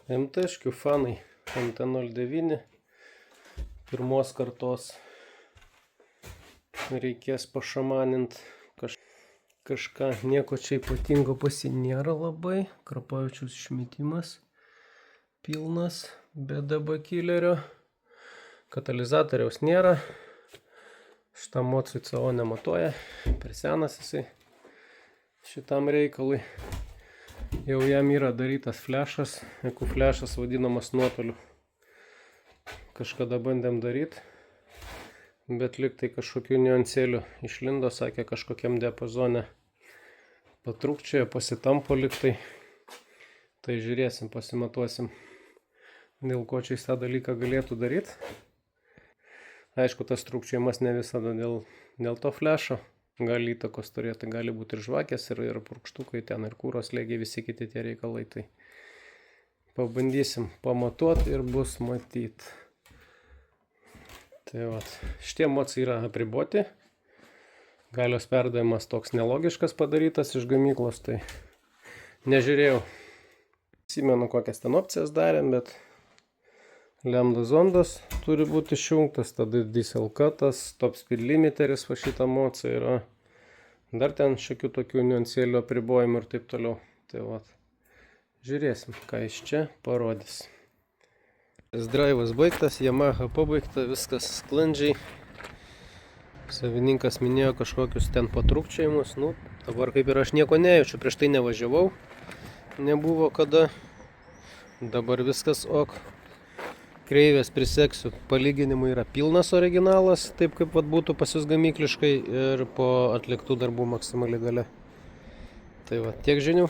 MT-škių fanai MT-09 pirmos kartos. Reikės pašamanint kažką, nieko čia ypatingo pasi nėra labai. Krapavičiaus išmetimas pilnas, be DB killerio. Katalizatoriaus nėra. Šitam mocui CO nematuoja, per senas jisai šitam reikalui. Jau jam yra darytas flešas, jeigu flešas vadinamas nuotoliu. Kažkada bandėm daryti, bet liktai kažkokių niuansėlių išlindo, sakė, kažkokiam diapazone patrūkčioje, pasitampo liktai. Tai žiūrėsim, pasimatuosim, dėl ko čia jis tą dalyką galėtų daryti. Aišku, tas trūkčiojimas ne visada dėl to flešo. Gali įtakos turėti, gali būti ir žvakės, ir purkštukai ten, ir kūros lėgiai, visi kiti tie reikalai. Tai pabandysim pamatuoti ir bus matyt. Tai vat, šitie mocai yra apriboti. Galios perdavimas toks nelogiškas padarytas iš gamyklos, tai nežiūrėjau. Atsimenu, kokias ten opcijas darėm, bet lambda zondas turi būti išjungtas, tada diesel cutas, top speed limiteris va šitą mocą yra. Dar ten šiokių tokių niuansėlių apribojimų ir taip toliau. Tai vat, žiūrėsim, ką iš čia parodys. S-drive'as baigtas, Yamaha pabaigta, viskas sklandžiai. Savininkas minėjo kažkokius ten patrūkčiojimus. Nu, dabar kaip ir aš nieko nejaučiu, prieš tai nevažiavau. Nebuvo kada. Dabar viskas ok. Kreivės priseksiu, palyginimui yra pilnas originalas, taip kaip vat būtų pas jūs gamykliškai, ir po atliktų darbų maksimali galia. Tai va, tiek žinių.